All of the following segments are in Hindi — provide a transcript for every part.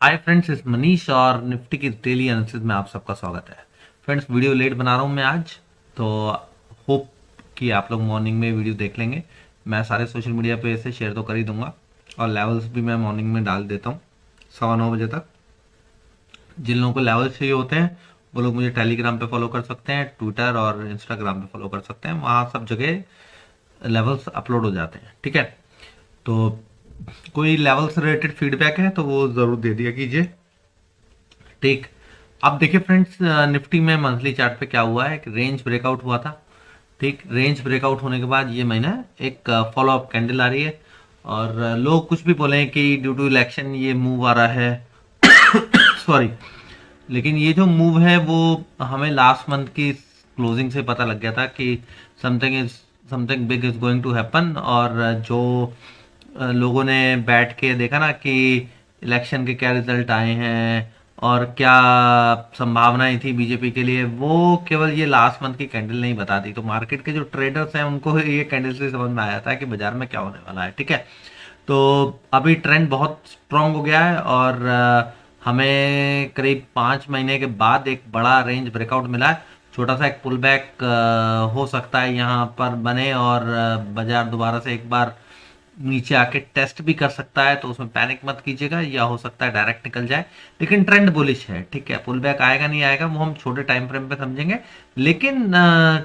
हाय फ्रेंड्स, इस मनीष और निफ्टी की डेली एनालिसिस में आप सबका स्वागत है। फ्रेंड्स, वीडियो लेट बना रहा हूँ मैं आज, तो होप कि आप लोग मॉर्निंग में वीडियो देख लेंगे। मैं सारे सोशल मीडिया पे ऐसे शेयर तो कर ही दूंगा और लेवल्स भी मैं मॉर्निंग में डाल देता हूँ 9:15 बजे तक। जिन लोगों को लेवल चाहिए होते हैं वो लोग मुझे टेलीग्राम पे फॉलो कर सकते हैं, ट्विटर और इंस्टाग्राम पे फॉलो कर सकते हैं। वहाँ सब जगह लेवल्स अपलोड हो जाते हैं, ठीक है। तो कोई लेवल से रिलेटेड फीडबैक है तो वो ज़रूर दे दिया कीजिए, ठीक। अब देखिए फ्रेंड्स, निफ्टी में मंथली चार्ट पे क्या हुआ है कि रेंज ब्रेकआउट हुआ था, ठीक। रेंज ब्रेकआउट होने के बाद ये महीना एक फॉलो अप कैंडल आ रही है और लोग कुछ भी बोले कि ड्यू टू इलेक्शन ये मूव आ रहा है सॉरी, लेकिन ये जो मूव है वो हमें लास्ट मंथ की क्लोजिंग से पता लग गया था कि something big is going to happen. और जो लोगों ने बैठ के देखा ना कि इलेक्शन के क्या रिजल्ट आए हैं और क्या संभावनाएं थी बीजेपी के लिए, वो केवल ये लास्ट मंथ की कैंडल नहीं बताती। तो मार्केट के जो ट्रेडर्स हैं उनको ये कैंडल से समझ में आया था कि बाजार में क्या होने वाला है, ठीक है। तो अभी ट्रेंड बहुत स्ट्रांग हो गया है और हमें करीब 5 महीने के बाद एक बड़ा रेंज ब्रेकआउट मिला है। छोटा सा एक पुल बैक हो सकता है यहाँ पर बने और बाजार दोबारा से एक बार नीचे आके टेस्ट भी कर सकता है, तो उसमें पैनिक मत कीजिएगा, या हो सकता है डायरेक्ट निकल जाए। लेकिन ट्रेंड बुलिश है, ठीक है। पुल बैक आएगा नहीं आएगा वो हम छोटे टाइम फ्रेम पे समझेंगे, लेकिन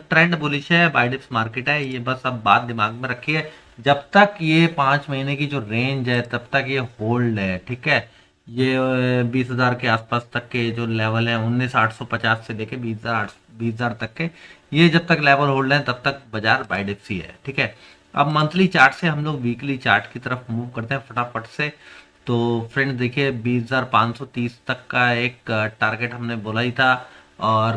ट्रेंड बुलिश है, बाय डिप्स मार्केट है, ये बस अब बात दिमाग में रखिए। जब तक ये 5 महीने की जो रेंज है तब तक ये होल्ड है, ठीक है। ये 20,000 के आसपास तक के जो लेवल है, 19,850 से लेके 20,000 तक के, ये जब तक लेवल होल्ड है तब तक बाजार बाय डिप्स ही है, ठीक है। अब मंथली चार्ट से हम लोग वीकली चार्ट की तरफ मूव करते हैं फटाफट से। तो फ्रेंड्स देखिए, 20,530 तक का एक टारगेट हमने बोला ही था और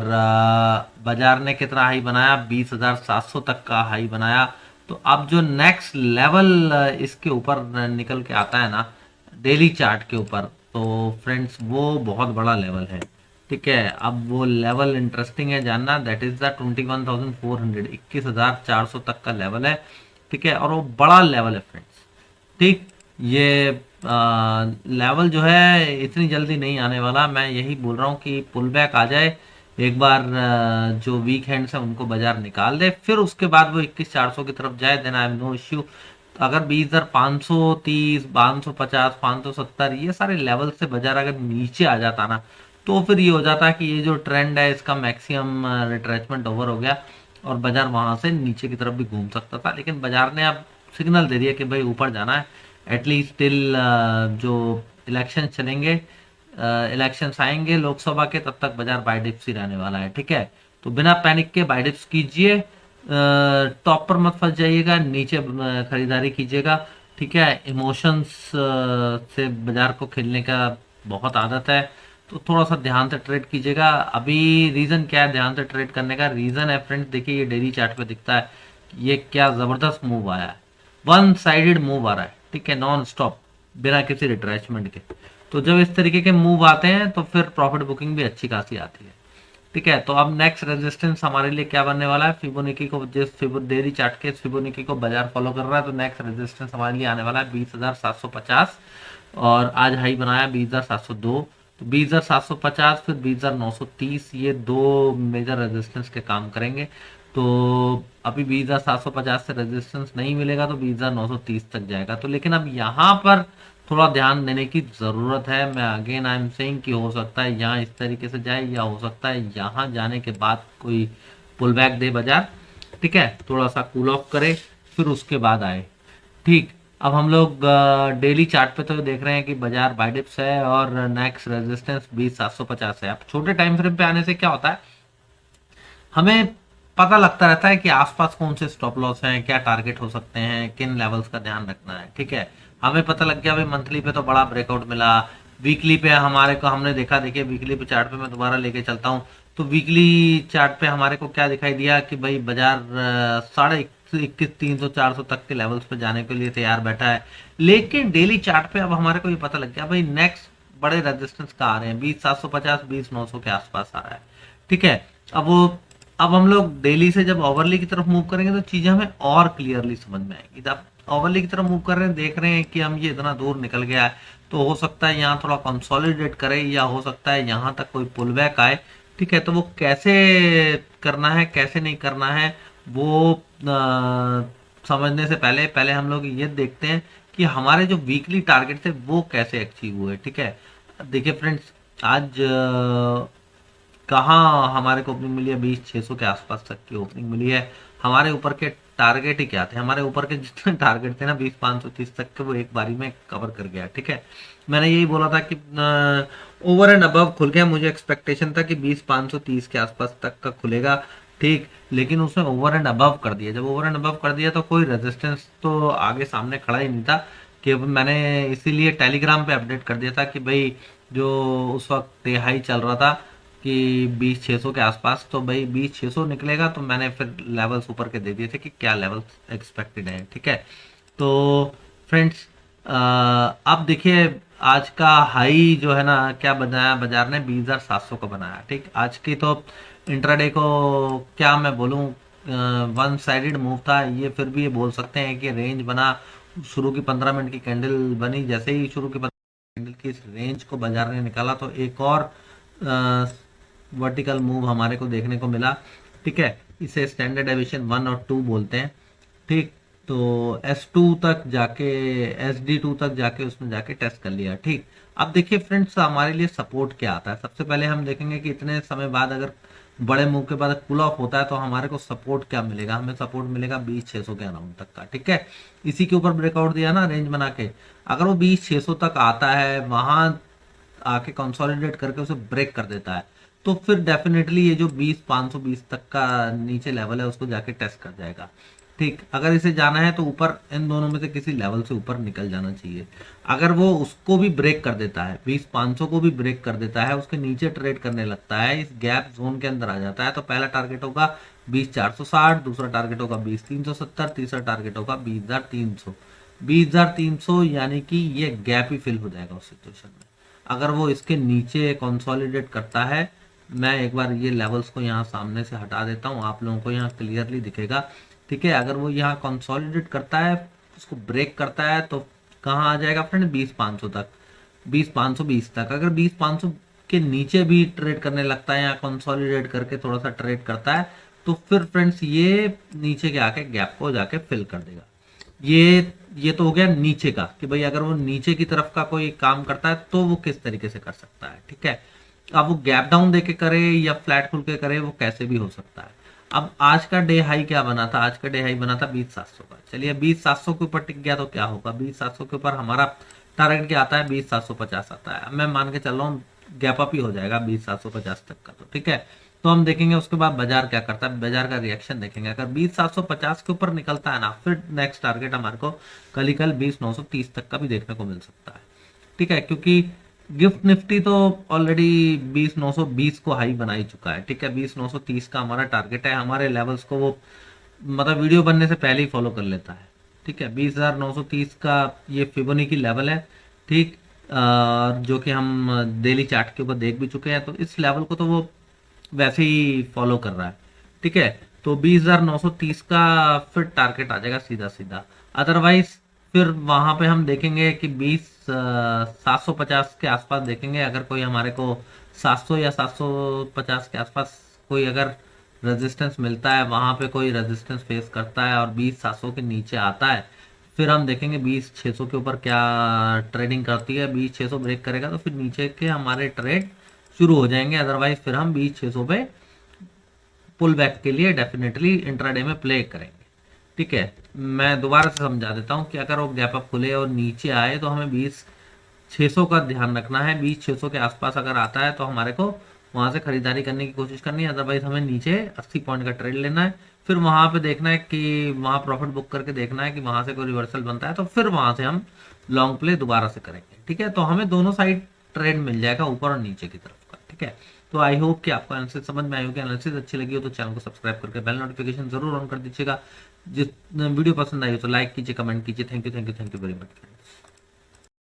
बाजार ने कितना हाई बनाया, 20,700 तक का हाई बनाया। तो अब जो नेक्स्ट लेवल इसके ऊपर निकल के आता है ना, डेली चार्ट के ऊपर, तो फ्रेंड्स वो बहुत बड़ा लेवल है, ठीक है। अब वो लेवल इंटरेस्टिंग है जानना, दैट इज द 21,400, 21,400 तक का लेवल है, ठीक है। और वो बड़ा लेवल है फ्रेंड्स, ठीक। ये लेवल जो है इतनी जल्दी नहीं आने वाला। मैं यही बोल रहा हूँ कि पुल बैक आ जाए एक बार, जो वीक हैंड्स है उनको बाजार निकाल दे, फिर उसके बाद वो 21,400 की तरफ जाए, then I have no issue. अगर 20,530, 550, 570 ये सारे लेवल से बाजार अगर नीचे आ जाता ना, तो फिर ये हो जाता है कि ये जो ट्रेंड है इसका मैक्सिमम रिट्रेसमेंट ओवर हो गया और बाजार वहां से नीचे की तरफ भी घूम सकता था। लेकिन बाजार ने अब सिग्नल दे दिया कि भाई ऊपर जाना है, एटलीस्ट टिल जो इलेक्शन चलेंगे, इलेक्शंस आएंगे लोकसभा के, तब तक बाजार बाय डिप्स ही रहने वाला है, ठीक है। तो बिना पैनिक के बाय डिप्स कीजिए, टॉप पर मत फंस जाइएगा, नीचे खरीदारी कीजिएगा, ठीक है। इमोशंस से बाजार को खेलने का बहुत आदत है, तो थोड़ा सा ध्यान से ट्रेड कीजिएगा। अभी रीजन क्या है ध्यान से ट्रेड करने का? रीजन है फ्रेंड्स, देखिए ये डेली चार्ट पे दिखता है, ये क्या जबरदस्त मूव आया है, वन साइडेड मूव आ रहा है, ठीक है, नॉन स्टॉप, बिना किसी रिट्रेसमेंट के। तो जब इस तरीके के मूव आते हैं तो फिर प्रॉफिट बुकिंग भी अच्छी खासी आती है, ठीक है। तो अब नेक्स्ट रेजिस्टेंस हमारे लिए क्या बनने वाला है? फिबोनाची को, जिस डेली चार्ट के फिबोनाची को बाजार फॉलो कर रहा है, तो नेक्स्ट रेजिस्टेंस हमारे लिए आने वाला है 20,750 और आज हाई बनाया 20,702। तो 20,750 फिर 20,930, ये दो मेजर रेजिस्टेंस के काम करेंगे। तो अभी 20,750 से रेजिस्टेंस नहीं मिलेगा तो 20,930 तक जाएगा। तो लेकिन अब यहाँ पर थोड़ा ध्यान देने की ज़रूरत है। मैं अगेन आई एम सेइंग कि हो सकता है यहाँ इस तरीके से जाए, या हो सकता है यहाँ जाने के बाद कोई पुल बैक दे बाजार, ठीक है, थोड़ा सा कूल ऑफ करे, फिर उसके बाद आए, ठीक। अब हम लोग डेली चार्ट पे तो देख रहे हैं कि बाजार बाय डिप्स है और नेक्स्ट रेजिस्टेंस 20,750 है। अब छोटे टाइम फ्रेम पे आने से क्या होता है, हमें पता लगता रहता है कि आसपास कौन से स्टॉप लॉस हैं, क्या टारगेट हो सकते हैं, किन लेवल्स का ध्यान रखना है, ठीक है। हमें पता लग गया भाई मंथली पे तो बड़ा ब्रेकआउट मिला, वीकली पे हमारे को हमने देखा, देखिए वीकली पे चार्ट पे मैं दोबारा लेके चलता हूँ, तो वीकली चार्ट पे हमारे को क्या दिखाई दिया कि भाई बाजार 21,500, 300, 400 तक के लेवल्स पे जाने के लिए तैयार बैठा है। लेकिन डेली चार्ट पे अब हमारे को ये पता लग गया भाई नेक्स्ट बड़े रेजिस्टेंस का आ रहे हैं, 20,750, 20,900 के आसपास आ रहा है, ठीक है। अब वो अब हम लोग डेली से जब ओवरली की तरफ मूव करेंगे तो चीजें हमें और क्लियरली समझ में आएंगी। जब ओवरली की तरफ मूव कर रहे हैं, देख रहे हैं कि हम ये इतना दूर निकल गया है, तो हो सकता है यहाँ थोड़ा कंसोलिडेट करे, या हो सकता है यहाँ तक कोई पुल बैक आए। ठीक है, तो वो कैसे करना है कैसे नहीं करना है, वो समझने से पहले पहले हम लोग ये देखते हैं कि हमारे जो वीकली टारगेट थे वो कैसे अचीव हुए। ठीक है, देखिए फ्रेंड्स, आज कहाँ हमारे को ओपनिंग मिली है, 20,600 के आसपास तक की ओपनिंग मिली है। हमारे ऊपर के टारगेट ही क्या थे, हमारे ऊपर के जितने टारगेट थे ना 20,530 तक के, वो एक बारी में कवर कर गया। ठीक है, मैंने यही बोला था कि ओवर एंड अबव खुल गया, मुझे एक्सपेक्टेशन था कि 20,530 के आसपास तक का खुलेगा। ठीक, लेकिन उसने ओवर एंड अबव कर दिया। जब ओवर एंड अबव कर दिया तो कोई रेजिस्टेंस तो आगे सामने खड़ा ही नहीं था, कि मैंने इसीलिए टेलीग्राम पे अपडेट कर दिया था कि भाई जो उस वक्त हाई चल रहा था कि 20,600 के आसपास, तो भाई 20,600 निकलेगा, तो मैंने फिर लेवल्स ऊपर के दे दिए थे कि क्या लेवल्स एक्सपेक्टेड है। ठीक है, तो फ्रेंड्स अब देखिए आज का हाई जो है ना, क्या बनाया बाजार ने, 20,700 का बनाया। ठीक, आज की तो इंट्राडे को क्या मैं बोलूं, वन साइडेड मूव था ये, फिर भी ये बोल सकते हैं कि रेंज बना। शुरू की 15 मिनट की कैंडल बनी, जैसे ही शुरू की कैंडल की इस रेंज को बाजार ने निकाला, तो एक और वर्टिकल मूव हमारे को देखने को मिला। ठीक है, इसे स्टैंडर्ड डेविएशन 1 और 2 बोलते हैं। ठीक, तो S2 तक जाके, SD2 तक जाके उसने जाके टेस्ट कर लिया। ठीक, अब देखिए फ्रेंड्स, हमारे लिए सपोर्ट क्या आता है। सबसे पहले हम देखेंगे कि इतने समय बाद अगर बड़े मूव के बाद पुल ऑफ होता है तो हमारे को सपोर्ट क्या मिलेगा। हमें सपोर्ट मिलेगा 20,600 के अराउंड तक का। ठीक है, इसी के ऊपर ब्रेकआउट दिया ना रेंज बना के, अगर वो 20,600 तक आता है, वहां आके कंसोलिडेट करके उसे ब्रेक कर देता है, तो फिर डेफिनेटली ये जो 20,520 तक का नीचे लेवल है उसको जाके टेस्ट कर जाएगा। ठीक, अगर इसे जाना है तो ऊपर इन दोनों में से किसी लेवल से ऊपर निकल जाना चाहिए। अगर वो उसको भी ब्रेक कर देता है, 20,500 को भी ब्रेक कर देता है, उसके नीचे ट्रेड करने लगता है, इस गैप जोन के अंदर आ जाता है, तो पहला टारगेट होगा 20,460, दूसरा टारगेट होगा 20,370, तीसरा टारगेट होगा 20,300। 20,300 यानी कि ये गैप ही फिल हो जाएगा उस सिचुएशन में। अगर वो इसके नीचे कंसोलिडेट करता है, मैं एक बार ये लेवल्स को यहाँ सामने से हटा देता हूँ, आप लोगों को यहाँ क्लियरली दिखेगा। ठीक है, अगर वो यहाँ कंसोलिडेट करता है, उसको ब्रेक करता है, तो कहाँ आ जाएगा फ्रेंड, 20,500 तक, 20,520 तक। अगर 20,500 के नीचे भी ट्रेड करने लगता है या कंसोलिडेट करके थोड़ा सा ट्रेड करता है, तो फिर फ्रेंड्स ये नीचे के आके गैप को जाके फिल कर देगा। ये तो हो गया नीचे का, कि भाई अगर वो नीचे की तरफ का कोई काम करता है तो वो किस तरीके से कर सकता है। ठीक है, अब वो गैप डाउन देके करे या फ्लैट खुल के करे, वो कैसे भी हो सकता है। अब आज का डे हाई क्या बना था, आज का डे हाई बना था 20,700 का। चलिए 20,700 के ऊपर टिक गया तो क्या होगा, 20,700 के ऊपर हमारा टारगेट क्या आता है, 20,750 आता है। मैं मान के चल रहा हूँ गैप अप ही हो जाएगा 20,750 तक का। तो ठीक है, तो हम देखेंगे उसके बाद बाजार क्या करता है, बाजार का रिएक्शन देखेंगे। अगर 20,750 के ऊपर निकलता है ना, फिर नेक्स्ट टारगेट हमारे को कल ही कल 20,930 तक का भी देखने को मिल सकता है। ठीक है, क्योंकि गिफ्ट निफ्टी तो ऑलरेडी 20,920 को हाई बना ही चुका है। ठीक है, 20,930 का हमारा टारगेट है। हमारे लेवल्स को वो मतलब वीडियो बनने से पहले ही फॉलो कर लेता है। ठीक है, 20,930 का ये फिबोनाची लेवल है। ठीक, जो कि हम डेली चार्ट के ऊपर देख भी चुके हैं, तो इस लेवल को तो वो वैसे ही फॉलो कर रहा है। ठीक है, तो 20,930 का फिर टारगेट आ जाएगा सीधा सीधा। अदरवाइज फिर वहां पे हम देखेंगे कि 750 के आसपास देखेंगे। अगर कोई हमारे को 700 या 750 के आसपास कोई अगर रेजिस्टेंस मिलता है, वहां पे कोई रेजिस्टेंस फेस करता है और 20,700 के नीचे आता है, फिर हम देखेंगे 20,600 के ऊपर क्या ट्रेडिंग करती है। 20,600 ब्रेक करेगा तो फिर नीचे के हमारे ट्रेड शुरू हो जाएंगे। अदरवाइज फिर हम 20,600 पे पुल बैक के लिए डेफिनेटली इंट्राडे में प्ले करेंगे। ठीक है, मैं दोबारा से समझा देता हूँ कि अगर वो गैप अप खुले और नीचे आए तो हमें 20,600 का ध्यान रखना है। 20,600 के आसपास अगर आता है तो हमारे को वहां से खरीदारी करने की कोशिश करनी है। अदरवाइज हमें नीचे 80 पॉइंट का ट्रेड लेना है, फिर वहां पे देखना है कि वहां प्रॉफिट बुक करके देखना है कि वहां से कोई रिवर्सल बनता है, तो फिर वहां से हम लॉन्ग प्ले दोबारा से करेंगे। ठीक है, तो हमें दोनों साइड ट्रेड मिल जाएगा, ऊपर और नीचे की तरफ का। ठीक है, तो आई होप कि आपको एनालिसिस समझ में आई होगी। एनालिसिस अच्छी लगी हो तो चैनल को सब्सक्राइब करके बेल नोटिफिकेशन जरूर ऑन कर दीजिएगा। जिस वीडियो पसंद आई हो तो लाइक कीजिए, कमेंट कीजिए। Thank you very much friends.